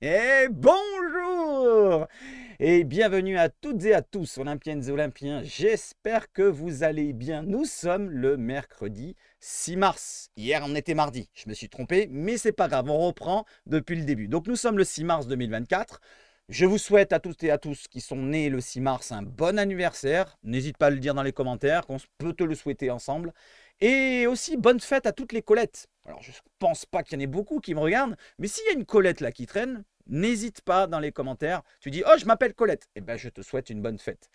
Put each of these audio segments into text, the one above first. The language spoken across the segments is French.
Et bonjour et bienvenue à toutes et à tous, Olympiennes et Olympiens. J'espère que vous allez bien. Nous sommes le mercredi 6 mars. Hier, on était mardi. Je me suis trompé, mais c'est pas grave. On reprend depuis le début. Donc, nous sommes le 6 mars 2024. Je vous souhaite à toutes et à tous qui sont nés le 6 mars un bon anniversaire. N'hésite pas à le dire dans les commentaires, qu'on peut te le souhaiter ensemble. Et aussi, bonne fête à toutes les Colettes. Alors, je ne pense pas qu'il y en ait beaucoup qui me regardent, mais s'il y a une Colette là qui traîne, n'hésite pas dans les commentaires. Tu dis, oh, je m'appelle Colette. Eh bien, je te souhaite une bonne fête.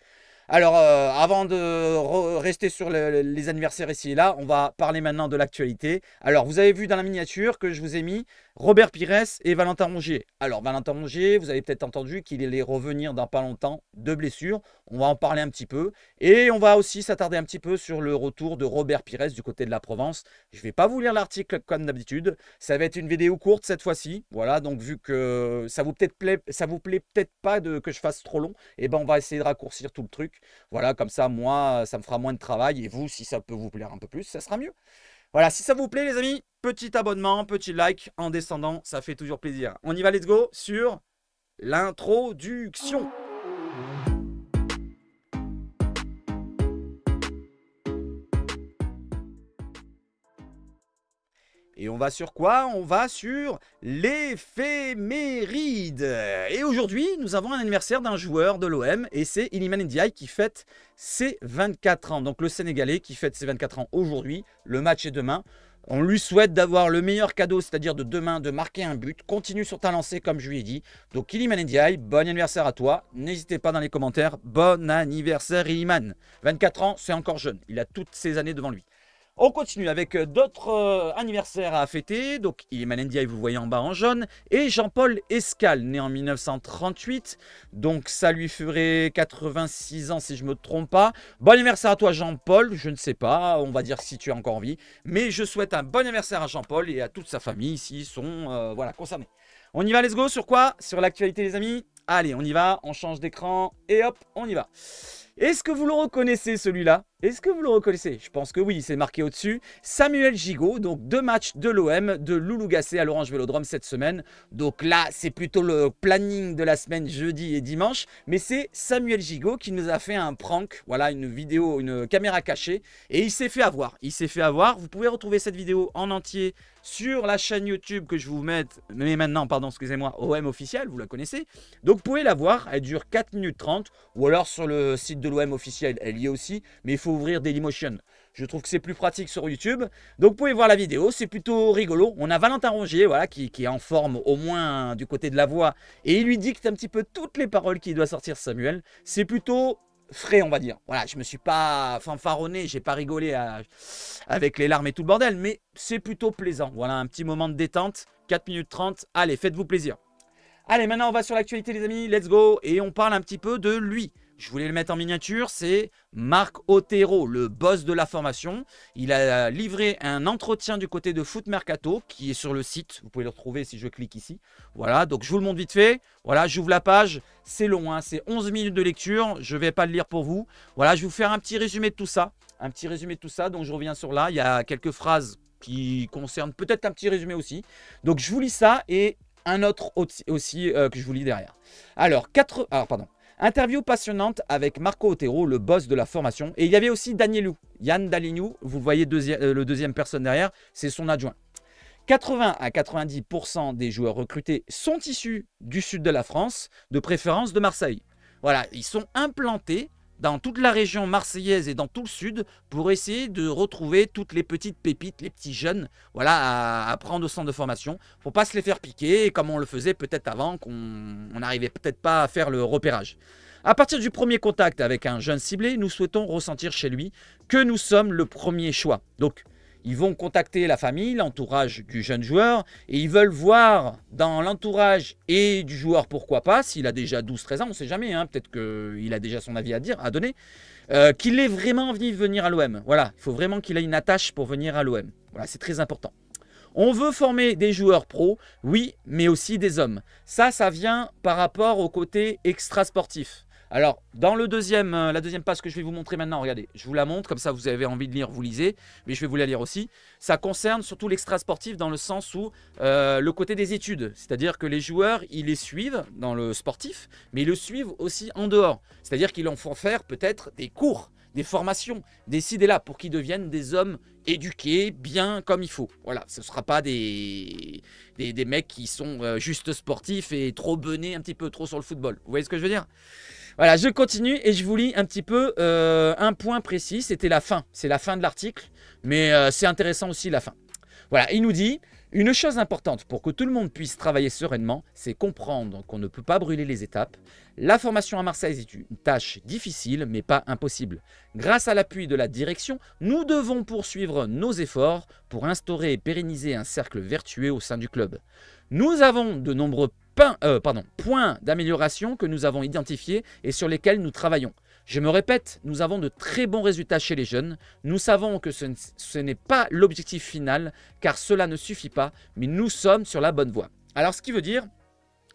Alors, avant de rester sur les anniversaires ici et là, on va parler maintenant de l'actualité. Alors, vous avez vu dans la miniature que je vous ai mis Robert Pires et Valentin Rongier. Alors, Valentin Rongier, vous avez peut-être entendu qu'il allait revenir dans pas longtemps de blessure. On va en parler un petit peu. Et on va aussi s'attarder un petit peu sur le retour de Robert Pires du côté de la Provence. Je ne vais pas vous lire l'article comme d'habitude. Ça va être une vidéo courte cette fois-ci. Voilà, donc vu que ça vous plaît peut-être pas que je fasse trop long, eh ben on va essayer de raccourcir tout le truc. Voilà, comme ça, moi, ça me fera moins de travail. Et vous, si ça peut vous plaire un peu plus, ça sera mieux. Voilà, si ça vous plaît, les amis, petit abonnement, petit like en descendant, ça fait toujours plaisir. On y va, let's go sur l'introduction. Et on va sur quoi? On va sur l'éphéméride. Et aujourd'hui, nous avons un anniversaire d'un joueur de l'OM et c'est Iliman Ndiaye qui fête ses 24 ans. Donc le Sénégalais qui fête ses 24 ans aujourd'hui. Le match est demain. On lui souhaite d'avoir le meilleur cadeau, c'est-à-dire de demain, de marquer un but. Continue sur ta lancée, comme je lui ai dit. Donc, Iliman Ndiaye, bon anniversaire à toi. N'hésitez pas dans les commentaires. Bon anniversaire, Iliman. 24 ans, c'est encore jeune. Il a toutes ces années devant lui. On continue avec d'autres anniversaires à fêter. Donc, Iliman Ndiaye, vous le voyez en bas en jaune. Et Jean-Paul Escal, né en 1938. Donc, ça lui ferait 86 ans si je ne me trompe pas. Bon anniversaire à toi, Jean-Paul. Je ne sais pas, on va dire si tu es encore en vie. Mais je souhaite un bon anniversaire à Jean-Paul et à toute sa famille s'ils sont voilà, concernés. On y va, let's go. Sur quoi? Sur l'actualité, les amis. Allez, on y va. On change d'écran et hop, on y va. Est-ce que vous le reconnaissez celui-là? Est-ce que vous le reconnaissez? Je pense que oui, c'est marqué au-dessus. Samuel Gigot, donc 2 matchs de l'OM, de Loulou Gassé à l'Orange Vélodrome cette semaine. Donc là, c'est plutôt le planning de la semaine jeudi et dimanche. Mais c'est Samuel Gigot qui nous a fait un prank, voilà, une vidéo, une caméra cachée. Et il s'est fait avoir. Il s'est fait avoir. Vous pouvez retrouver cette vidéo en entier sur la chaîne YouTube que je vous mette, mais maintenant, pardon, excusez-moi, OM officiel, vous la connaissez. Donc vous pouvez la voir, elle dure 4 minutes 30, ou alors sur le site de l'OM officiel, elle y est aussi, mais il faut ouvrir Dailymotion. Je trouve que c'est plus pratique sur YouTube. Donc vous pouvez voir la vidéo, c'est plutôt rigolo. On a Valentin Rongier, voilà, qui est en forme au moins du côté de la voix, et il lui dicte un petit peu toutes les paroles qu'il doit sortir Samuel. C'est plutôt frais, on va dire. Voilà, je me suis pas fanfaronné, j'ai pas rigolé avec les larmes et tout le bordel, mais c'est plutôt plaisant. Voilà, un petit moment de détente, 4 minutes 30. Allez, faites-vous plaisir. Allez, maintenant on va sur l'actualité, les amis, let's go. Et on parle un petit peu de lui. Je voulais le mettre en miniature, c'est Marc Otero, le boss de la formation. Il a livré un entretien du côté de Foot Mercato, qui est sur le site. Vous pouvez le retrouver si je clique ici. Voilà, donc je vous le montre vite fait. Voilà, j'ouvre la page. C'est long, hein, c'est 11 minutes de lecture. Je ne vais pas le lire pour vous. Voilà, je vais vous faire un petit résumé de tout ça. Un petit résumé de tout ça, donc je reviens sur là. Il y a quelques phrases qui concernent peut-être un petit résumé aussi. Donc je vous lis ça et un autre aussi que je vous lis derrière. Alors, interview passionnante avec Marco Otero, le boss de la formation. Et il y avait aussi Danielou, Yann Dalinou, vous voyez le deuxième personne derrière, c'est son adjoint. 80 à 90% des joueurs recrutés sont issus du sud de la France, de préférence de Marseille. Voilà, ils sont implantés dans toute la région marseillaise et dans tout le sud pour essayer de retrouver toutes les petites pépites, les petits jeunes, voilà, à prendre au centre de formation pour pas se les faire piquer comme on le faisait peut-être avant, qu'on n'arrivait peut-être pas à faire le repérage. À partir du premier contact avec un jeune ciblé, nous souhaitons ressentir chez lui que nous sommes le premier choix. Donc, ils vont contacter la famille, l'entourage du jeune joueur et ils veulent voir dans l'entourage et du joueur, pourquoi pas, s'il a déjà 12-13 ans, on ne sait jamais, hein, peut-être qu'il a déjà son avis à donner, qu'il ait vraiment envie de venir à l'OM. Voilà, il faut vraiment qu'il ait une attache pour venir à l'OM. Voilà, c'est très important. On veut former des joueurs pros, oui, mais aussi des hommes. Ça vient par rapport au côté extra-sportif. Alors, dans la deuxième page que je vais vous montrer maintenant, regardez, je vous la montre, comme ça vous avez envie de lire, vous lisez, mais je vais vous la lire aussi. Ça concerne surtout l'extra-sportif dans le sens où le côté des études, c'est-à-dire que les joueurs, ils les suivent dans le sportif, mais ils le suivent aussi en dehors. C'est-à-dire qu'ils en font faire peut-être des cours, des formations, des ci, des là, pour qu'ils deviennent des hommes éduqués, bien comme il faut. Voilà, ce ne sera pas des mecs qui sont juste sportifs et trop benés un petit peu trop sur le football. Vous voyez ce que je veux dire? Voilà, je continue et je vous lis un petit peu un point précis. C'était la fin, c'est la fin de l'article, mais c'est intéressant aussi la fin. Voilà, il nous dit... Une chose importante pour que tout le monde puisse travailler sereinement, c'est comprendre qu'on ne peut pas brûler les étapes. La formation à Marseille est une tâche difficile, mais pas impossible. Grâce à l'appui de la direction, nous devons poursuivre nos efforts pour instaurer et pérenniser un cercle vertueux au sein du club. Nous avons de nombreux points d'amélioration que nous avons identifiés et sur lesquels nous travaillons. Je me répète, nous avons de très bons résultats chez les jeunes. Nous savons que ce n'est pas l'objectif final, car cela ne suffit pas, mais nous sommes sur la bonne voie. Alors, ce qui veut dire,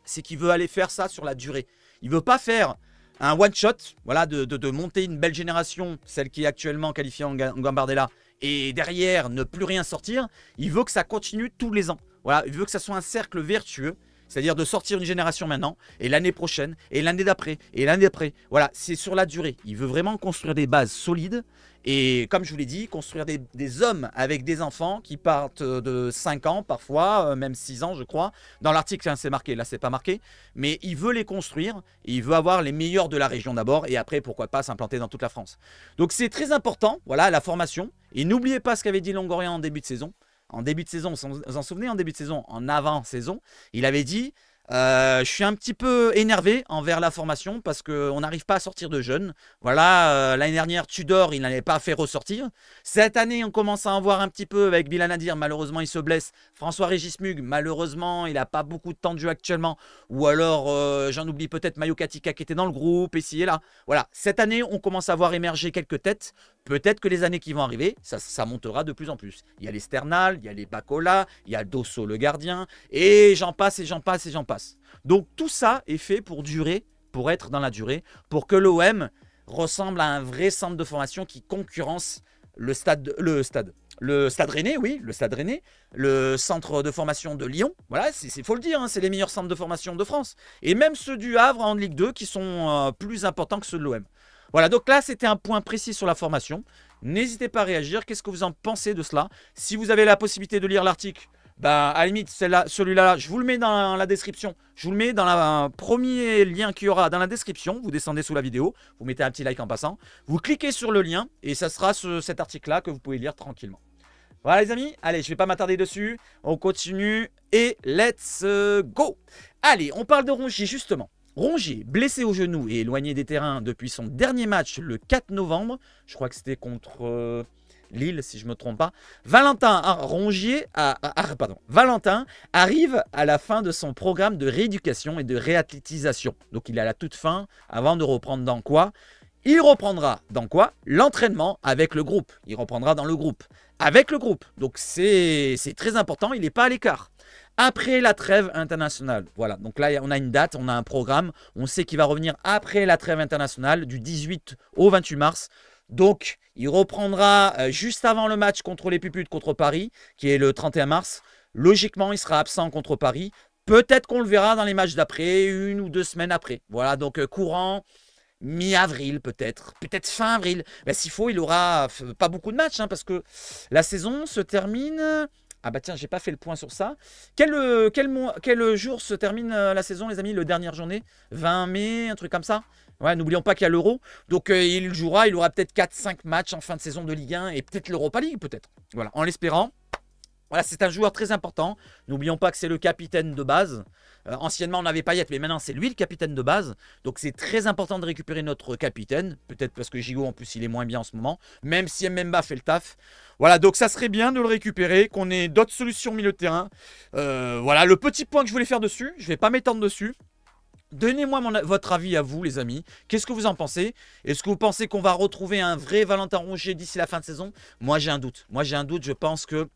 c'est qu'il veut aller faire ça sur la durée. Il ne veut pas faire un one-shot, voilà, de monter une belle génération, celle qui est actuellement qualifiée en Gambardella, et derrière ne plus rien sortir. Il veut que ça continue tous les ans. Voilà, il veut que ça soit un cercle vertueux. C'est-à-dire de sortir une génération maintenant, et l'année prochaine, et l'année d'après, et l'année d'après. Voilà, c'est sur la durée. Il veut vraiment construire des bases solides. Et comme je vous l'ai dit, construire des hommes avec des enfants qui partent de 5 ans parfois, même 6 ans je crois. Dans l'article, hein, c'est marqué, là c'est pas marqué. Mais il veut les construire, et il veut avoir les meilleurs de la région d'abord, et après pourquoi pas s'implanter dans toute la France. Donc c'est très important, voilà, la formation. Et n'oubliez pas ce qu'avait dit Longoria en début de saison. En début de saison, vous vous en souvenez, en début de saison, en avant-saison, il avait dit je suis un petit peu énervé envers la formation parce qu'on n'arrive pas à sortir de jeunes. Voilà, l'année dernière, Tudor, il n'avait pas fait ressortir. Cette année, on commence à en voir un petit peu avec Bilal Nadir. Malheureusement, il se blesse. François-Régis Mug, malheureusement, il n'a pas beaucoup de temps de jeu actuellement. Ou alors, j'en oublie peut-être Mayo Katika qui était dans le groupe, ici et là. Voilà, cette année, on commence à voir émerger quelques têtes. Peut-être que les années qui vont arriver, ça montera de plus en plus. Il y a les Sternal, il y a les Bacola, il y a Dosso le gardien, et j'en passe, et j'en passe, et j'en passe. Donc tout ça est fait pour durer, pour être dans la durée, pour que l'OM ressemble à un vrai centre de formation qui concurrence le stade Rennais, oui, le stade Rennais, le centre de formation de Lyon. Voilà, il faut le dire, hein, c'est les meilleurs centres de formation de France. Et même ceux du Havre en Ligue 2 qui sont plus importants que ceux de l'OM. Voilà, donc là, c'était un point précis sur la formation. N'hésitez pas à réagir. Qu'est-ce que vous en pensez de cela? Si vous avez la possibilité de lire l'article, bah, à la limite, celui-là, je vous le mets dans la description. Je vous le mets dans le premier lien qu'il y aura dans la description. Vous descendez sous la vidéo. Vous mettez un petit like en passant. Vous cliquez sur le lien et ça sera cet article-là que vous pouvez lire tranquillement. Voilà les amis, allez, je ne vais pas m'attarder dessus. On continue et let's go. Allez, on parle de Rongier justement. Rongier, blessé au genou et éloigné des terrains depuis son dernier match le 4 novembre. Je crois que c'était contre Lille, si je ne me trompe pas. Valentin arrive à la fin de son programme de rééducation et de réathlétisation. Donc il est à la toute fin avant de reprendre dans quoi? Il reprendra dans quoi? L'entraînement avec le groupe. Il reprendra dans le groupe. Avec le groupe. Donc c'est très important, il n'est pas à l'écart. Après la trêve internationale. Voilà, donc là on a une date, on a un programme. On sait qu'il va revenir après la trêve internationale du 18 au 28 mars. Donc il reprendra juste avant le match contre les Puputes contre Paris, qui est le 31 mars. Logiquement, il sera absent contre Paris. Peut-être qu'on le verra dans les matchs d'après, 1 ou 2 semaines après. Voilà, donc courant mi-avril peut-être fin avril. Ben, s'il faut, il aura pas beaucoup de matchs, hein, parce que la saison se termine... Ah bah tiens, j'ai pas fait le point sur ça. Quel jour se termine la saison, les amis? Le dernière journée 20 mai, un truc comme ça. Ouais, n'oublions pas qu'il y a l'Euro. Donc il aura peut-être 4-5 matchs en fin de saison de Ligue 1 et peut-être l'Europa League, peut-être. Voilà, en l'espérant. Voilà, c'est un joueur très important. N'oublions pas que c'est le capitaine de base. Anciennement, on avait Payet, mais maintenant, c'est lui le capitaine de base. Donc, c'est très important de récupérer notre capitaine. Peut-être parce que Gigot, en plus, il est moins bien en ce moment. Même si Mbemba fait le taf. Voilà, donc ça serait bien de le récupérer, qu'on ait d'autres solutions au milieu de terrain. Voilà, le petit point que je voulais faire dessus. Je ne vais pas m'étendre dessus. Donnez-moi votre avis à vous, les amis. Qu'est-ce que vous en pensez? Est-ce que vous pensez qu'on va retrouver un vrai Valentin Rongier d'ici la fin de saison? Moi, j'ai un doute. Je pense que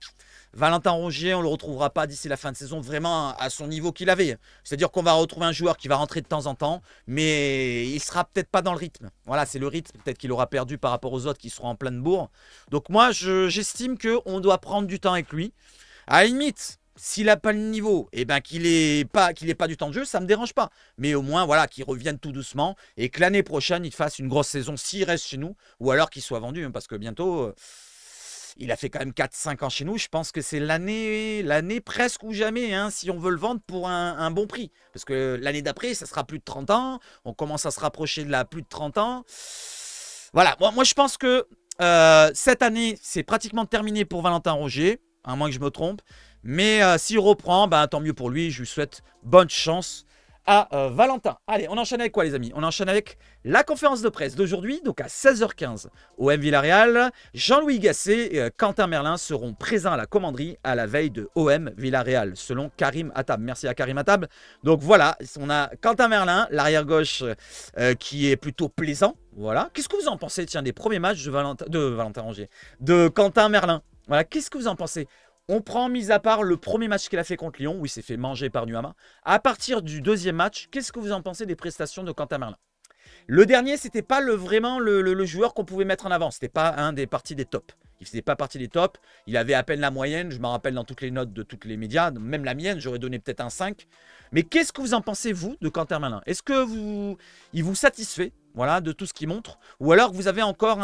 Valentin Rongier, on ne le retrouvera pas d'ici la fin de saison vraiment à son niveau qu'il avait. C'est-à-dire qu'on va retrouver un joueur qui va rentrer de temps en temps, mais il ne sera peut-être pas dans le rythme. Voilà, c'est le rythme peut-être qu'il aura perdu par rapport aux autres qui seront en pleine bourre. Donc moi, j'estime qu'on doit prendre du temps avec lui. À la limite, s'il n'a pas le niveau, et ben qu'il n'ait pas du temps de jeu, ça ne me dérange pas. Mais au moins, voilà, qu'il revienne tout doucement et que l'année prochaine, il fasse une grosse saison s'il reste chez nous, ou alors qu'il soit vendu, hein, parce que bientôt, il a fait quand même 4-5 ans chez nous. Je pense que c'est l'année presque ou jamais, hein, si on veut le vendre pour un bon prix. Parce que l'année d'après, ça sera plus de 30 ans. On commence à se rapprocher de la plus de 30 ans. Voilà, moi je pense que cette année, c'est pratiquement terminé pour Valentin Rongier, à moins que je me trompe. Mais s'il reprend, ben, tant mieux pour lui. Je lui souhaite bonne chance à Valentin. Allez, on enchaîne avec quoi les amis? On enchaîne avec la conférence de presse d'aujourd'hui, donc à 16h15 au OM Villarreal. Jean-Louis Gasset et Quentin Merlin seront présents à la commanderie à la veille de OM Villarreal, selon Karim Attab. Merci à Karim Attab. Donc voilà, on a Quentin Merlin, l'arrière-gauche qui est plutôt plaisant. Voilà. Qu'est-ce que vous en pensez, tiens, des premiers matchs de Valentin Rongier, de Quentin Merlin? Voilà, qu'est-ce que vous en pensez? On prend, mis à part le premier match qu'il a fait contre Lyon, où il s'est fait manger par Nuama. À partir du deuxième match, qu'est-ce que vous en pensez des prestations de Quentin Merlin? Le dernier, c'était pas vraiment le joueur qu'on pouvait mettre en avant. C'était pas un des parties des tops. Il faisait pas partie des tops. Il avait à peine la moyenne. Je me rappelle dans toutes les notes de tous les médias, même la mienne, j'aurais donné peut-être un 5. Mais qu'est-ce que vous en pensez, vous, de Quentin Merlin? Est-ce que il vous satisfait, voilà, de tout ce qu'il montre? Ou alors vous avez encore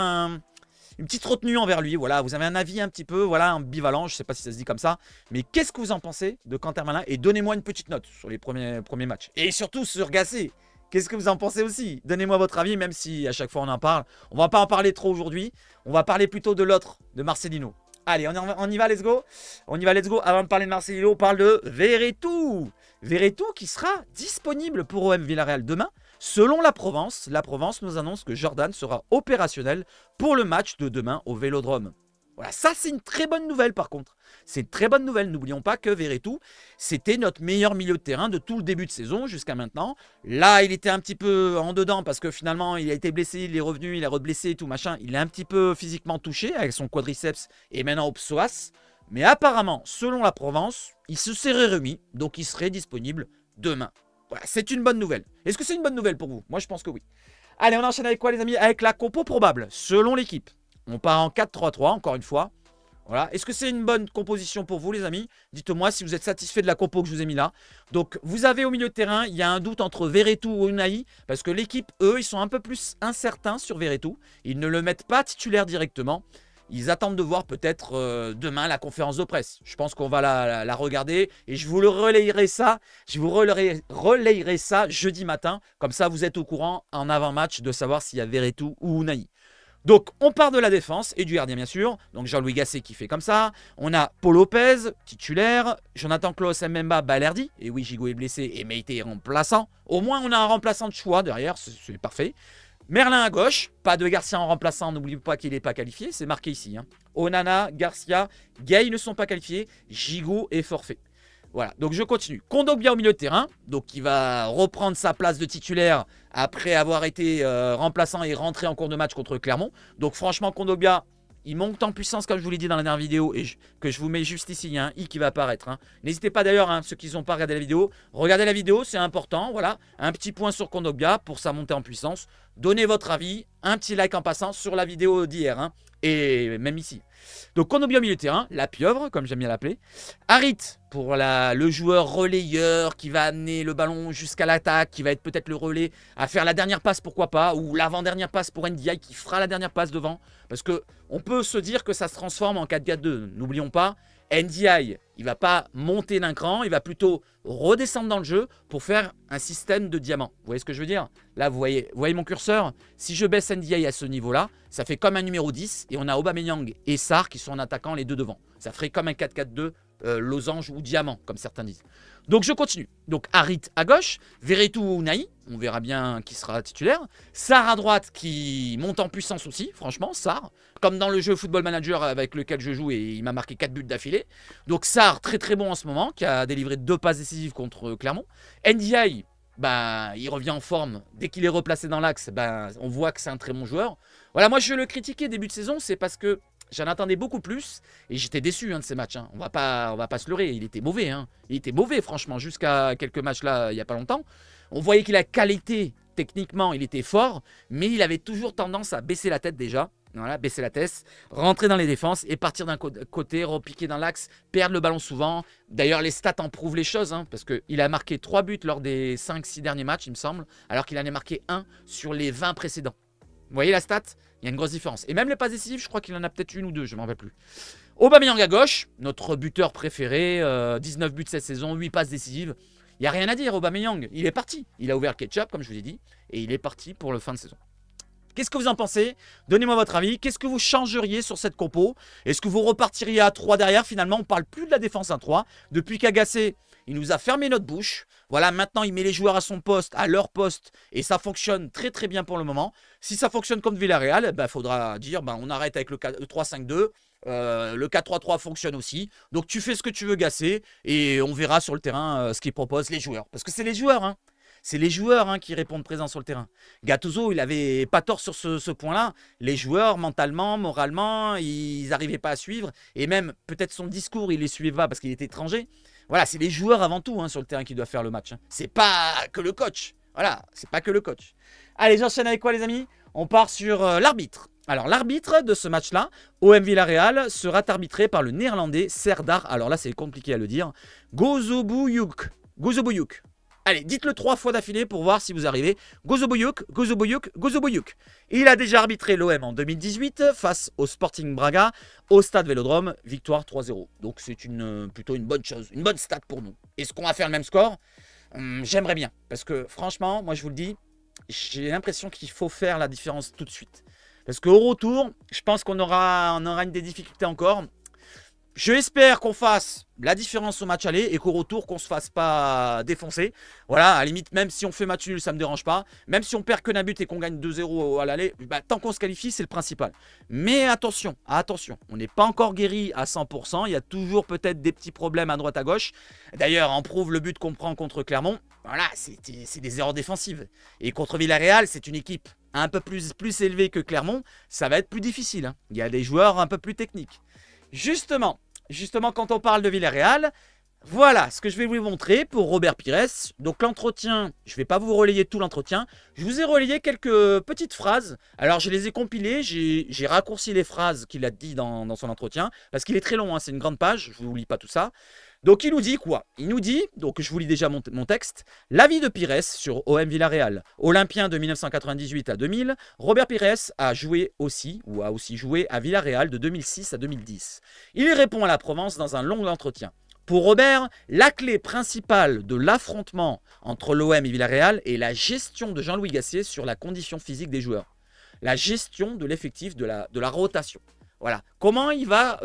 une petite retenue envers lui, voilà, vous avez un avis un petit peu, voilà, ambivalent, je ne sais pas si ça se dit comme ça, mais qu'est-ce que vous en pensez de Quentin Merlin? Et donnez-moi une petite note sur les premiers matchs. Et surtout sur Gasset, qu'est-ce que vous en pensez aussi? Donnez-moi votre avis, même si à chaque fois on en parle. On va pas en parler trop aujourd'hui, on va parler plutôt de l'autre, de Marcelino. Allez, on y va, let's go. On y va, let's go. Avant de parler de Marcelino, on parle de Verretou. Verretou qui sera disponible pour OM Villarreal demain. Selon la Provence nous annonce que Jordan sera opérationnel pour le match de demain au Vélodrome. Voilà, ça c'est une très bonne nouvelle par contre. C'est une très bonne nouvelle. N'oublions pas que Verretou, c'était notre meilleur milieu de terrain de tout le début de saison jusqu'à maintenant. Là, il était un petit peu en dedans parce que finalement, il a été blessé, il est revenu, il a reblessé et tout machin. Il est un petit peu physiquement touché avec son quadriceps et maintenant au psoas. Mais apparemment, selon la Provence, il se serait remis, donc il serait disponible demain. Voilà, c'est une bonne nouvelle. Est-ce que c'est une bonne nouvelle pour vous? Moi, je pense que oui. Allez, on enchaîne avec quoi, les amis? Avec la compo probable, selon l'équipe. On part en 4-3-3, encore une fois. Voilà. Est-ce que c'est une bonne composition pour vous, les amis? Dites-moi si vous êtes satisfait de la compo que je vous ai mis là. Donc, vous avez au milieu de terrain, il y a un doute entre Verretou et Unai, parce que l'équipe, eux, ils sont un peu plus incertains sur Verretou. Ils ne le mettent pas titulaire directement. Ils attendent de voir peut-être demain la conférence de presse. Je pense qu'on va la regarder et je vous le relayerai ça. Je vous relayerai ça jeudi matin. Comme ça, vous êtes au courant en avant-match de savoir s'il y a Verretou ou Unai. Donc, on part de la défense et du gardien, bien sûr. Donc, Jean-Louis Gasset qui fait comme ça. On a Paul Lopez, titulaire. Jonathan Klaus, Mbemba, Balerdi. Et oui, Gigot est blessé et Meïté est remplaçant. Au moins, on a un remplaçant de choix derrière. C'est parfait. Merlin à gauche, pas de Garcia en remplaçant, n'oubliez pas qu'il n'est pas qualifié, c'est marqué ici. Hein. Onana, Garcia, Gay ne sont pas qualifiés, Gigot est forfait. Voilà, donc je continue. Kondogbia au milieu de terrain, donc il va reprendre sa place de titulaire après avoir été remplaçant et rentré en cours de match contre Clermont. Donc franchement, Kondogbia, il monte en puissance comme je vous l'ai dit dans la dernière vidéo et que je vous mets juste ici, il y a un i qui va apparaître. Hein. N'hésitez pas d'ailleurs, hein, ceux qui n'ont pas regardé la vidéo, regardez la vidéo, c'est important. Voilà, un petit point sur Kondogbia pour sa montée en puissance. Donnez votre avis, un petit like en passant sur la vidéo d'hier hein, et même ici. Donc Kondogbia au milieu de terrain, la pieuvre comme j'aime bien l'appeler. Harit pour le joueur relayeur qui va amener le ballon jusqu'à l'attaque, qui va être peut-être le relais à faire la dernière passe pourquoi pas, ou l'avant-dernière passe pour Ndiaye qui fera la dernière passe devant. Parce qu'on peut se dire que ça se transforme en 4-4-2. N'oublions pas, Ndiaye, il ne va pas monter d'un cran, il va plutôt redescendre dans le jeu pour faire un système de diamant. Vous voyez ce que je veux dire? Là, vous voyez mon curseur? Si je baisse Ndiaye à ce niveau-là, ça fait comme un numéro 10 et on a Aubameyang et Sarr qui sont en attaquant les deux devant. Ça ferait comme un 4-4-2 losange ou diamant, comme certains disent. Donc je continue. Donc Harit à gauche, Verretou ou Unai, on verra bien qui sera titulaire. Sarr à droite qui monte en puissance aussi, franchement, Sarr. Comme dans le jeu Football Manager avec lequel je joue et il m'a marqué 4 buts d'affilée. Donc Sarr, très très bon en ce moment, qui a délivré 2 passes décisives contre Clermont. Ndiaye, il revient en forme. Dès qu'il est replacé dans l'axe, on voit que c'est un très bon joueur. Voilà, moi je le critiquais début de saison, c'est parce que J'en attendais beaucoup plus et j'étais déçu de ces matchs. On va pas se leurrer. Il était mauvais. Il était mauvais, franchement, jusqu'à quelques matchs là, il n'y a pas longtemps. On voyait qu'il a qualité. Techniquement, il était fort, mais il avait toujours tendance à baisser la tête déjà. Voilà, baisser la tête, rentrer dans les défenses et partir d'un côté, repiquer dans l'axe, perdre le ballon souvent. D'ailleurs, les stats en prouvent les choses, parce qu'il a marqué 3 buts lors des 5-6 derniers matchs, il me semble, alors qu'il en a marqué 1 sur les 20 précédents. Vous voyez la stat? Il y a une grosse différence. Et même les passes décisives, je crois qu'il en a peut-être une ou deux, je ne m'en rappelle plus. Aubameyang à gauche, notre buteur préféré, 19 buts cette saison, 8 passes décisives. Il n'y a rien à dire, Aubameyang, il est parti. Il a ouvert le ketchup, comme je vous ai dit, et il est parti pour le fin de saison. Qu'est-ce que vous en pensez? Donnez-moi votre avis. Qu'est-ce que vous changeriez sur cette compo? Est-ce que vous repartiriez à 3 derrière? Finalement, on ne parle plus de la défense à 3. Depuis qu'Agacé, il nous a fermé notre bouche. Voilà, maintenant, il met les joueurs à son poste, à leur poste. Et ça fonctionne très, très bien pour le moment. Si ça fonctionne comme Villarreal, il faudra dire on arrête avec le 3-5-2. Le 4-3-3 fonctionne aussi. Donc, tu fais ce que tu veux, Gacé. Et on verra sur le terrain ce qu'ils proposent les joueurs. Parce que c'est les joueurs, C'est les joueurs qui répondent présents sur le terrain. Gattuso, il avait pas tort sur ce point-là. Les joueurs, mentalement, moralement, ils n'arrivaient pas à suivre. Et même, peut-être son discours, il les suivait pas parce qu'il était étranger. Voilà, c'est les joueurs avant tout sur le terrain qui doivent faire le match. C'est pas que le coach. Voilà, c'est pas que le coach. Allez, j'enchaîne avec quoi, les amis? On part sur l'arbitre. Alors, l'arbitre de ce match-là, OM Villarreal, sera arbitré par le néerlandais Serdar. Alors là, c'est compliqué à le dire. Gozobouyuk. Gozobouyuk. Allez, dites-le 3 fois d'affilée pour voir si vous arrivez. Gozobouyuk, Gozobouyuk, Gozobouyuk. Il a déjà arbitré l'OM en 2018 face au Sporting Braga au Stade Vélodrome, victoire 3-0. Donc c'est plutôt une bonne chose, une bonne stat pour nous. Est-ce qu'on va faire le même score? J'aimerais bien, parce que franchement, moi je vous le dis, j'ai l'impression qu'il faut faire la différence tout de suite. Parce qu'au retour, je pense qu'on aura des difficultés encore. Je espère qu'on fasse la différence au match aller et qu'au retour, qu'on ne se fasse pas défoncer. Voilà, à la limite, même si on fait match nul, ça ne me dérange pas. Même si on perd que d'un but et qu'on gagne 2-0 à l'aller, tant qu'on se qualifie, c'est le principal. Mais attention, attention, on n'est pas encore guéri à 100%. Il y a toujours peut-être des petits problèmes à droite à gauche. D'ailleurs, on prouve le but qu'on prend contre Clermont. Voilà, c'est des erreurs défensives. Et contre Villarreal, c'est une équipe un peu plus élevée que Clermont. Ça va être plus difficile. Il y a des joueurs un peu plus techniques. Justement, quand on parle de Villarreal, voilà ce que je vais vous montrer pour Robert Pires. Donc l'entretien, je ne vais pas vous relayer tout l'entretien. Je vous ai relayé quelques petites phrases. Alors je les ai compilées, j'ai raccourci les phrases qu'il a dit dans son entretien. Parce qu'il est très long, c'est une grande page, je ne vous lis pas tout ça. Donc il nous dit quoi? Il nous dit, donc je vous lis déjà mon texte, l'avis de Pires sur OM Villarreal. Olympien de 1998 à 2000, Robert Pires a joué aussi, ou a aussi joué à Villarreal de 2006 à 2010. Il répond à la Provence dans un long entretien. Pour Robert, la clé principale de l'affrontement entre l'OM et Villarreal est la gestion de Jean-Louis Gasset sur la condition physique des joueurs. La gestion de l'effectif, de la rotation. Voilà. Comment il va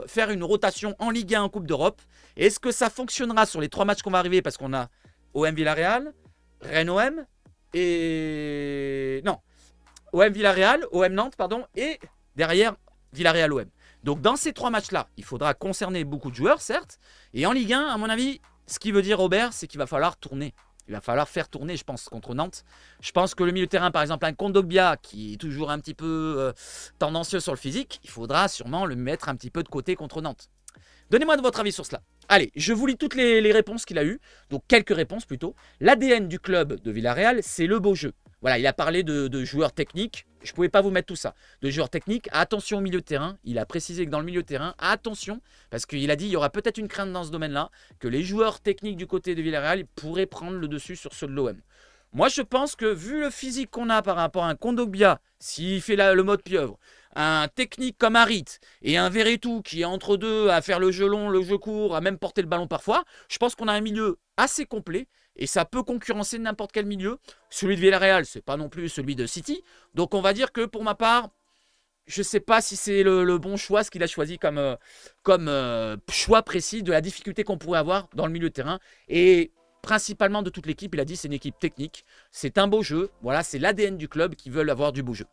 faire une rotation en Ligue 1 en Coupe d'Europe? Est-ce que ça fonctionnera sur les 3 matchs qu'on va arriver? Parce qu'on a OM Villarreal, Rennes OM et... Non. OM Villarreal, OM Nantes, pardon, et derrière Villarreal OM. Donc dans ces 3 matchs-là, il faudra concerner beaucoup de joueurs, certes. Et en Ligue 1, à mon avis, ce qui veut dire Robert, c'est qu'il va falloir tourner. Il va falloir faire tourner, je pense, contre Nantes. Je pense que le milieu de terrain, par exemple, un Kondogbia, qui est toujours un petit peu tendancieux sur le physique, il faudra sûrement le mettre un petit peu de côté contre Nantes. Donnez-moi de votre avis sur cela. Allez, je vous lis toutes les réponses qu'il a eues. Donc, quelques réponses plutôt. L'ADN du club de Villarreal, c'est le beau jeu. Voilà, il a parlé de joueurs techniques. Je ne pouvais pas vous mettre tout ça. De joueurs techniques, attention au milieu de terrain. Il a précisé que dans le milieu de terrain, attention, parce qu'il a dit qu'il y aura peut-être une crainte dans ce domaine-là, que les joueurs techniques du côté de Villarreal pourraient prendre le dessus sur ceux de l'OM. Moi, je pense que vu le physique qu'on a par rapport à un Kondogbia, s'il fait le mode pieuvre, un technique comme Harit et un Verretou qui est entre deux à faire le jeu long, le jeu court, à même porter le ballon parfois, je pense qu'on a un milieu assez complet et ça peut concurrencer n'importe quel milieu. Celui de Villarreal, c'est pas non plus celui de City. Donc on va dire que pour ma part, je ne sais pas si c'est le bon choix, ce qu'il a choisi comme choix précis de la difficulté qu'on pourrait avoir dans le milieu de terrain. Et principalement de toute l'équipe, il a dit c'est une équipe technique, c'est un beau jeu, voilà, c'est l'ADN du club qui veulent avoir du beau jeu.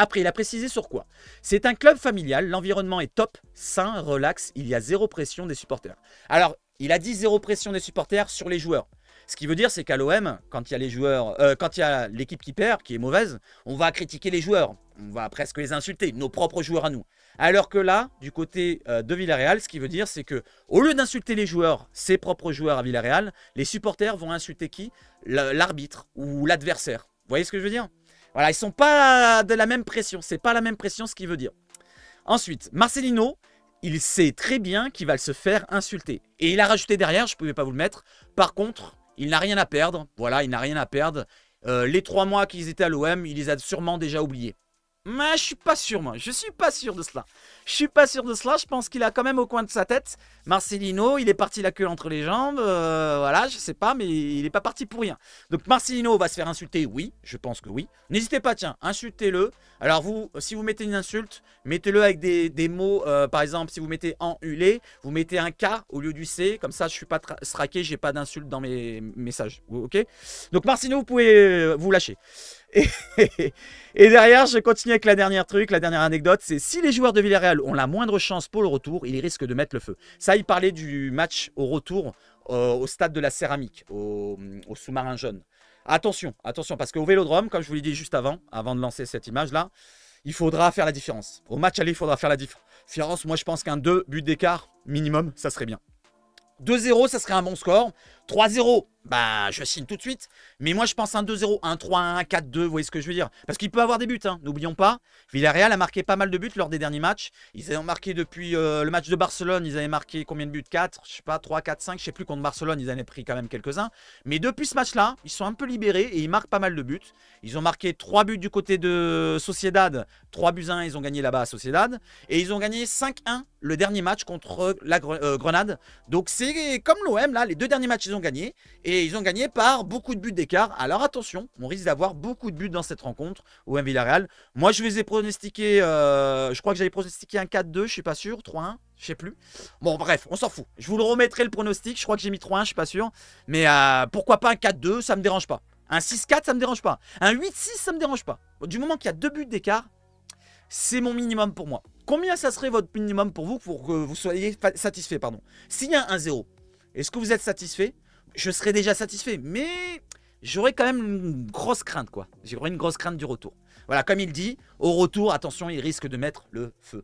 Après, il a précisé sur quoi? C'est un club familial, l'environnement est top, sain, relax, il y a zéro pression des supporters. Alors, il a dit zéro pression des supporters sur les joueurs. Ce qui veut dire, c'est qu'à l'OM, quand il y a les joueurs, quand il y a l'équipe qui perd, qui est mauvaise, on va critiquer les joueurs. On va presque les insulter, nos propres joueurs à nous. Alors que là, du côté de Villarreal, ce qui veut dire, c'est que au lieu d'insulter les joueurs, ses propres joueurs à Villarreal, les supporters vont insulter qui? L'arbitre ou l'adversaire. Vous voyez ce que je veux dire? Voilà, ils sont pas de la même pression. C'est pas la même pression, ce qu'il veut dire. Ensuite, Marcelino, il sait très bien qu'il va se faire insulter. Et il a rajouté derrière, je ne pouvais pas vous le mettre. Par contre, il n'a rien à perdre. Voilà, il n'a rien à perdre. Les 3 mois qu'ils étaient à l'OM, il les a sûrement déjà oubliés. Mais je suis pas sûr, moi. Je suis pas sûr de cela. Je suis pas sûr de cela. Je pense qu'il a quand même au coin de sa tête Marcelino. Il est parti la queue entre les jambes. Voilà, je sais pas, mais il n'est pas parti pour rien. Donc Marcelino va se faire insulter. Oui, je pense que oui. N'hésitez pas, tiens, insultez-le. Alors vous, si vous mettez une insulte, mettez-le avec des mots. Par exemple, si vous mettez enculé, vous mettez un K au lieu du C. Comme ça, je suis pas straqué. J'ai pas d'insulte dans mes messages. Ok. Donc Marcelino, vous pouvez vous lâcher. Et derrière, je continue avec la dernière anecdote, c'est si les joueurs de Villarreal ont la moindre chance pour le retour, ils risquent de mettre le feu. Ça, il parlait du match au retour au stade de la Céramique, au sous-marin jaune. Attention, attention, parce qu'au Vélodrome, comme je vous l'ai dit juste avant de lancer cette image-là, il faudra faire la différence. Au match aller, il faudra faire la différence. Moi, je pense qu'un 2 buts d'écart minimum, ça serait bien. 2-0, ça serait un bon score. 3-0, bah je signe tout de suite. Mais moi je pense un 2-0, un 3-1, 4-2, vous voyez ce que je veux dire? Parce qu'il peut avoir des buts, hein. N'oublions pas. Villarreal a marqué pas mal de buts lors des derniers matchs. Ils avaient marqué depuis le match de Barcelone, ils avaient marqué combien de buts? 4, je sais pas, 3, 4, 5, je sais plus, contre Barcelone, ils en avaient pris quand même quelques-uns. Mais depuis ce match-là, ils sont un peu libérés et ils marquent pas mal de buts. Ils ont marqué 3 buts du côté de Sociedad, 3-1, ils ont gagné là-bas à Sociedad. Et ils ont gagné 5-1 le dernier match contre la Grenade. Donc c'est comme l'OM, là, les 2 derniers matchs, ils ont gagné. Et ils ont gagné par beaucoup de buts d'écart. Alors attention, on risque d'avoir beaucoup de buts dans cette rencontre au Villarreal. Moi, je les ai pronostiqués, je crois que j'avais pronostiqué un 4-2, je suis pas sûr, 3-1, je sais plus. Bon, bref, on s'en fout. Je vous le remettrai le pronostic, je crois que j'ai mis 3-1, je suis pas sûr. Mais pourquoi pas un 4-2, ça me dérange pas. Un 6-4, ça me dérange pas. Un 8-6, ça me dérange pas. Du moment qu'il y a 2 buts d'écart, c'est mon minimum pour moi. Combien ça serait votre minimum pour que vous soyez satisfait, pardon? S'il y a un 1-0, est-ce que vous êtes satisfait? Je serais déjà satisfait, mais j'aurais quand même une grosse crainte, quoi. J'aurais une grosse crainte du retour. Voilà, comme il dit, au retour, attention, il risque de mettre le feu.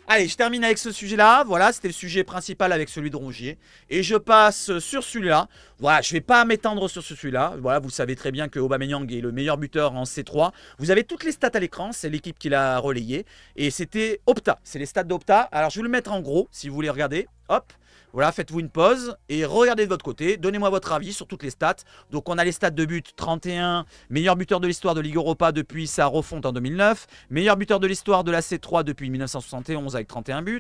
Allez, je termine avec ce sujet-là. Voilà, c'était le sujet principal avec celui de Rongier. Et je passe sur celui-là. Voilà, je ne vais pas m'étendre sur celui-là. Voilà, vous savez très bien que Aubameyang est le meilleur buteur en C3. Vous avez toutes les stats à l'écran. C'est l'équipe qui l'a relayé. Et c'était Opta. C'est les stats d'Opta. Alors, je vais le mettre en gros, si vous voulez regarder. Hop. Voilà, faites-vous une pause et regardez de votre côté. Donnez-moi votre avis sur toutes les stats. Donc, on a les stats de but 31, meilleur buteur de l'histoire de Ligue Europa depuis sa refonte en 2009, meilleur buteur de l'histoire de la C3 depuis 1971 avec 31 buts.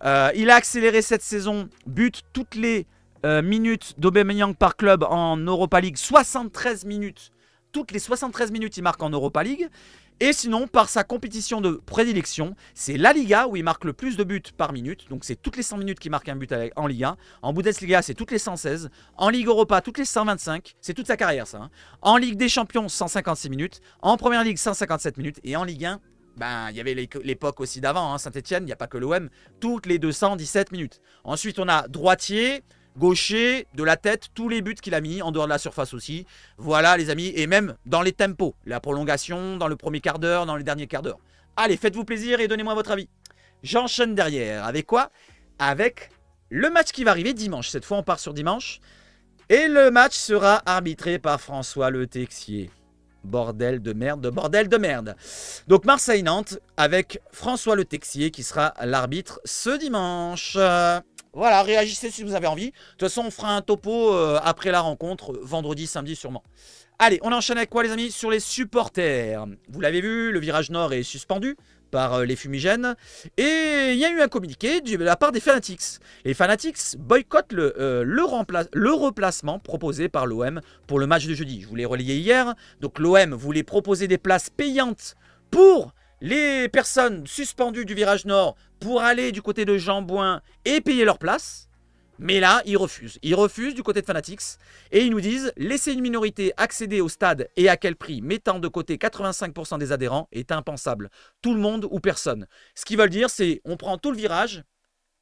Il a accéléré cette saison, but toutes les minutes d'Aubameyang par club en Europa League, 73 minutes. Toutes les 73 minutes, il marque en Europa League. Et sinon, par sa compétition de prédilection, c'est la Liga où il marque le plus de buts par minute. Donc c'est toutes les 100 minutes qu'il marque un but en Liga. En Bundesliga, c'est toutes les 116. En Ligue Europa, toutes les 125. C'est toute sa carrière, ça. Hein. En Ligue des Champions, 156 minutes. En Première Ligue, 157 minutes. Et en Ligue 1, ben, il y avait l'époque aussi d'avant, hein, Saint-Etienne, il n'y a pas que l'OM. Toutes les 217 minutes. Ensuite, on a droitier, gaucher, de la tête, tous les buts qu'il a mis, en dehors de la surface aussi. Voilà les amis, et même dans les tempos, la prolongation, dans le premier quart d'heure, dans les derniers quarts d'heure. Allez, faites-vous plaisir et donnez-moi votre avis. J'enchaîne derrière, avec quoi? Avec le match qui va arriver dimanche. Cette fois, on part sur dimanche. Et le match sera arbitré par François Le Texier. Bordel de merde, de bordel de merde. Donc Marseille-Nantes avec François Le Texier qui sera l'arbitre ce dimanche. Voilà, réagissez si vous avez envie. De toute façon, on fera un topo après la rencontre, vendredi, samedi sûrement. Allez, on enchaîne avec quoi les amis? Sur les supporters. Vous l'avez vu, le virage nord est suspendu par les fumigènes. Et il y a eu un communiqué de la part des Fanatics. Les Fanatics boycottent le replacement proposé par l'OM pour le match de jeudi. Je vous l'ai relayé hier. Donc l'OM voulait proposer des places payantes pour les personnes suspendues du virage nord pour aller du côté de Jean-Bouin et payer leur place. Mais là, ils refusent. Ils refusent du côté de Fanatics. Et ils nous disent, laisser une minorité accéder au stade et à quel prix, mettant de côté 85% des adhérents, est impensable. Tout le monde ou personne. Ce qu'ils veulent dire, c'est on prend tout le virage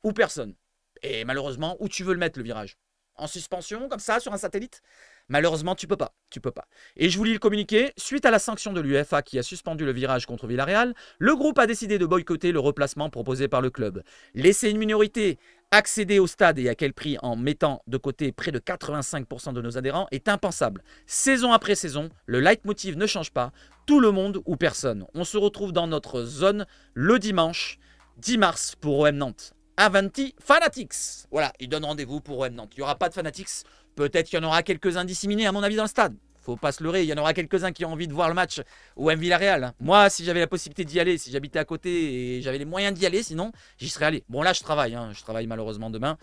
ou personne. Et malheureusement, où tu veux le mettre le virage? en suspension, comme ça, sur un satellite? Malheureusement, tu peux pas. Tu peux pas. Et je vous lis le communiqué. Suite à la sanction de l'UEFA qui a suspendu le virage contre Villarreal, le groupe a décidé de boycotter le replacement proposé par le club. Laisser une minorité accéder au stade et à quel prix en mettant de côté près de 85% de nos adhérents est impensable. Saison après saison, le leitmotiv ne change pas. Tout le monde ou personne. On se retrouve dans notre zone le dimanche 10 mars pour OM Nantes. Avanti Fanatics. Voilà, il donne rendez-vous pour OM Nantes. Il n'y aura pas de Fanatics. Peut-être qu'il y en aura quelques-uns disséminés, à mon avis, dans le stade. Faut pas se leurrer, il y en aura quelques-uns qui ont envie de voir le match OM Villarreal. Moi, si j'avais la possibilité d'y aller, si j'habitais à côté et j'avais les moyens d'y aller, sinon, j'y serais allé. Bon, là, je travaille. Je travaille malheureusement demain.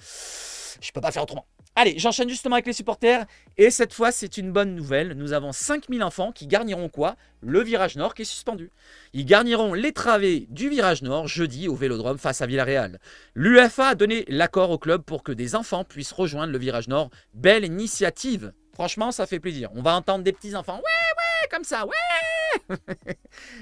Je peux pas faire autrement. Allez, j'enchaîne justement avec les supporters. Et cette fois, c'est une bonne nouvelle. Nous avons 5000 enfants qui garniront quoi? Le virage nord qui est suspendu. Ils garniront les travées du virage nord jeudi au Vélodrome face à Villarreal. L'UEFA a donné l'accord au club pour que des enfants puissent rejoindre le virage nord. Belle initiative. Franchement, ça fait plaisir. On va entendre des petits enfants. Ouais, comme ça, ouais.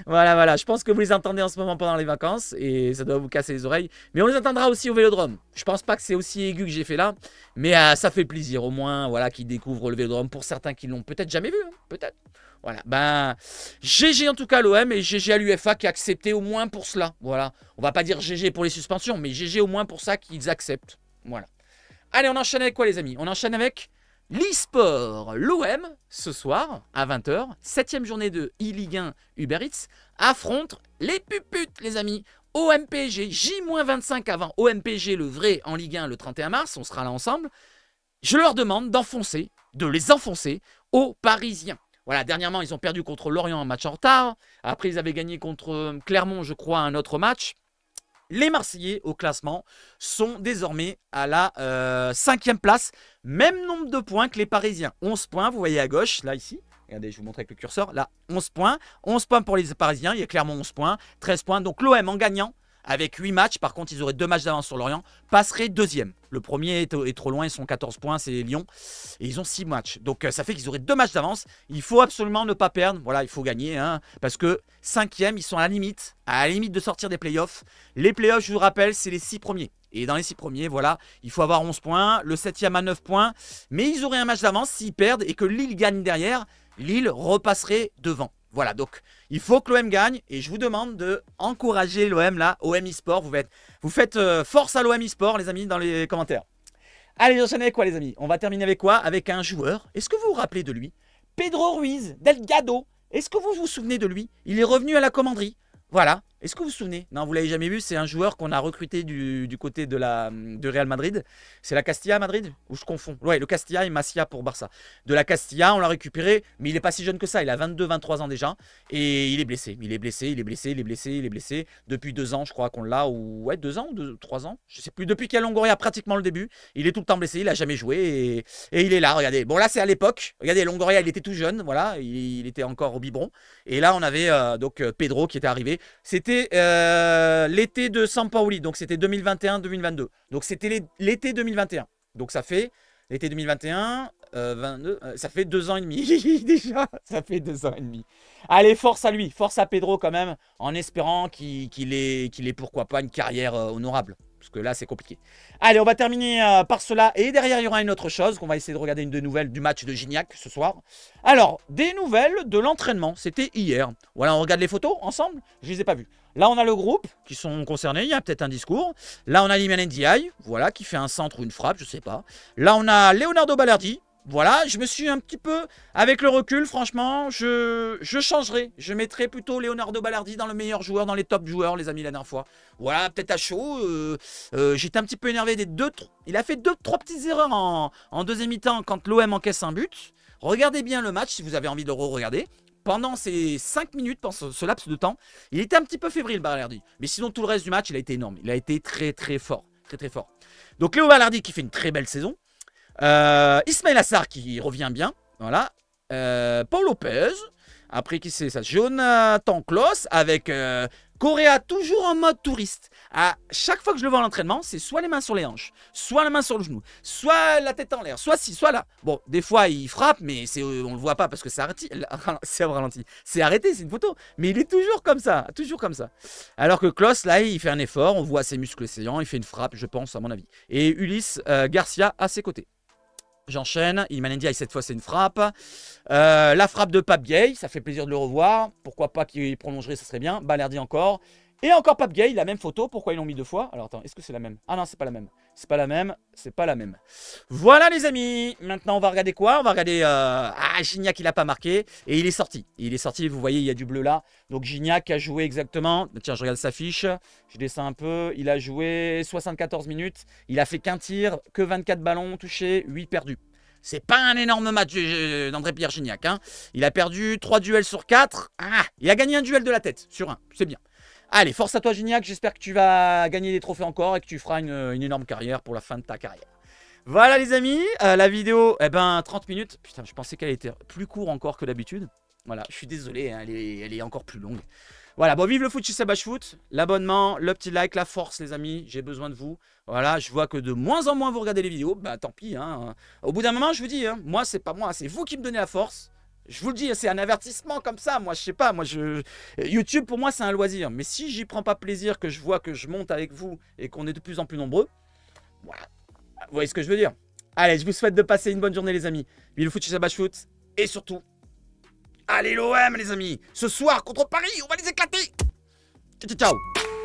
Voilà. Je pense que vous les entendez en ce moment pendant les vacances et ça doit vous casser les oreilles. Mais on les entendra aussi au Vélodrome. Je pense pas que c'est aussi aigu que j'ai fait là. Mais ça fait plaisir au moins voilà, qu'ils découvrent le Vélodrome pour certains qui l'ont peut-être jamais vu. Peut-être. Voilà, ben GG en tout cas à l'OM et GG à l'UEFA qui a accepté au moins pour cela. Voilà, on va pas dire GG pour les suspensions, mais GG au moins pour ça qu'ils acceptent. Voilà. Allez, on enchaîne avec quoi les amis? On enchaîne avec l'e-sport. L'OM, ce soir, à 20h, 7ème journée de e-Ligue 1 Uber Eats, affronte les puputes les amis. OM-PSG, J-25 avant OM-PSG, le vrai en Ligue 1 le 31 mars, on sera là ensemble. Je leur demande de les enfoncer aux Parisiens. Voilà, dernièrement, ils ont perdu contre Lorient un match en retard. Après, ils avaient gagné contre Clermont, je crois, un autre match. Les Marseillais, au classement, sont désormais à la 5e place. Même nombre de points que les Parisiens. 11 points, vous voyez à gauche, là, ici. Regardez, je vous montre avec le curseur. Là, 11 points. 11 points pour les Parisiens. Il y a clairement 11 points. 13 points. Donc, l'OM, en gagnant, avec 8 matchs, par contre, ils auraient 2 matchs d'avance sur Lorient, passerait 2e. Le premier est trop loin, ils sont 14 points, c'est Lyon. Et ils ont 6 matchs. Donc ça fait qu'ils auraient 2 matchs d'avance. Il faut absolument ne pas perdre. Voilà, il faut gagner. Parce que 5e, ils sont à la limite de sortir des playoffs. Les playoffs, je vous rappelle, c'est les 6 premiers. Et dans les 6 premiers, voilà, il faut avoir 11 points. Le 7e à 9 points. Mais ils auraient un match d'avance s'ils perdent et que Lille gagne derrière. Lille repasserait devant. Voilà, donc il faut que l'OM gagne et je vous demande d'encourager l'OM là, OM eSport. Vous faites force à l'OM eSport, les amis, dans les commentaires. Allez, j'enchaîne avec quoi, les amis? On va terminer avec quoi? Avec un joueur. Est-ce que vous vous rappelez de lui? Pedro Ruiz Delgado. Est-ce que vous vous souvenez de lui? Il est revenu à la commanderie. Voilà. Est-ce que vous vous souvenez? Non, vous ne l'avez jamais vu. C'est un joueur qu'on a recruté du côté de Real Madrid. C'est la Castilla Madrid? Ou je confonds? Ouais, le Castilla et Masia pour Barça. De la Castilla, on l'a récupéré, mais il n'est pas si jeune que ça. Il a 22-23 ans déjà. Et il est blessé. Il est blessé. Depuis 2 ans, je crois qu'on l'a. Ou ouais, 2 ans ou 3 ans. Je ne sais plus. Depuis qu'il y a Longoria pratiquement le début. Il est tout le temps blessé. Il n'a jamais joué. Et il est là. Regardez. Bon, là, c'est à l'époque. Regardez, Longoria, il était tout jeune. Voilà. Il était encore au biberon. Et là, on avait donc Pedro qui était arrivé. C'était l'été de Sampaoli, donc c'était 2021-2022. Donc c'était l'été 2021. Donc ça fait l'été 2021, 22, ça fait 2 ans et demi déjà. Ça fait 2 ans et demi. Allez, force à lui, force à Pedro quand même, en espérant qu'il ait pourquoi pas une carrière honorable. Parce que là, c'est compliqué. Allez, on va terminer par cela. Et derrière, il y aura une autre chose. Qu'on va essayer de regarder une des nouvelles du match de Gignac ce soir. Alors, des nouvelles de l'entraînement. C'était hier. Voilà, on regarde les photos ensemble. Je ne les ai pas vues. Là, on a le groupe qui sont concernés. Il y a peut-être un discours. Là, on a Iliman Ndiaye. Voilà, qui fait un centre ou une frappe, je ne sais pas. Là, on a Leonardo Balerdi. Voilà, je me suis un petit peu, avec le recul, franchement, je changerai. Je mettrai plutôt Leonardo Balerdi dans le meilleur joueur, dans les top joueurs, les amis, la dernière fois. Voilà, peut-être à chaud. J'étais un petit peu énervé des 2. Il a fait 2-3 petites erreurs en deuxième mi-temps quand l'OM encaisse un but. Regardez bien le match si vous avez envie de re-regarder. Pendant ces 5 minutes, pendant ce laps de temps, il était un petit peu fébrile, Balerdi. Mais sinon, tout le reste du match, il a été énorme. Il a été très, très fort. Très, très fort. Donc, Léo Balerdi qui fait une très belle saison. Ismaël Assar qui revient bien. Voilà. Paul Lopez. Après, qui c'est ça? Jonathan Klaus avec Correa toujours en mode touriste. À chaque fois que je le vois à l'entraînement, c'est soit les mains sur les hanches, soit la main sur le genou, soit la tête en l'air, soit ci, soit là. Bon, des fois, il frappe, mais on le voit pas parce que c'est arrêté. C'est ralenti. C'est arrêté, c'est une photo. Mais il est toujours comme ça. Toujours comme ça. Alors que Klaus, là, il fait un effort. On voit ses muscles saillants. Il fait une frappe, je pense, à mon avis. Et Ulysse Garcia à ses côtés. J'enchaîne. Iliman Ndiaye, cette fois, c'est une frappe. La frappe de Pape Gueye, ça fait plaisir de le revoir. Pourquoi pas qu'il prolongerait, ça serait bien. Balerdi encore. Et encore Pape Gueye, la même photo. Pourquoi ils l'ont mis 2 fois? Alors attends, est-ce que c'est la même? Ah non, c'est pas la même. C'est pas la même. C'est pas la même. Voilà les amis. Maintenant, on va regarder quoi? On va regarder... Gignac, il n'a pas marqué. Et il est sorti. Il est sorti, vous voyez, il y a du bleu là. Donc Gignac a joué exactement... Tiens, je regarde sa fiche. Je descends un peu. Il a joué 74 minutes. Il a fait qu'un tir, que 24 ballons touchés, 8 perdus. C'est pas un énorme match d'André-Pierre Gignac. Hein. Il a perdu 3 duels sur 4. Il a gagné un duel de la tête sur 1. C'est bien. Allez, force à toi Gignac, j'espère que tu vas gagner des trophées encore et que tu feras une énorme carrière pour la fin de ta carrière. Voilà les amis, la vidéo, 30 minutes. Putain, je pensais qu'elle était plus courte encore que d'habitude. Voilà, je suis désolé, hein, elle est encore plus longue. Voilà, bon, vive le foot chez Sabache Foot. L'abonnement, le petit like, la force les amis, j'ai besoin de vous. Voilà, je vois que de moins en moins vous regardez les vidéos, bah tant pis. Hein. Au bout d'un moment, je vous dis, hein, moi c'est pas moi, c'est vous qui me donnez la force. Je vous le dis, c'est un avertissement comme ça. Moi, je sais pas. YouTube, pour moi, c'est un loisir. Mais si j'y prends pas plaisir, que je vois que je monte avec vous et qu'on est de plus en plus nombreux, voilà. Vous voyez ce que je veux dire? Allez, je vous souhaite de passer une bonne journée, les amis. Vive le foot chez Sabache Foot. Et surtout, allez l'OM, les amis. Ce soir, contre Paris, on va les éclater. Ciao, ciao, ciao.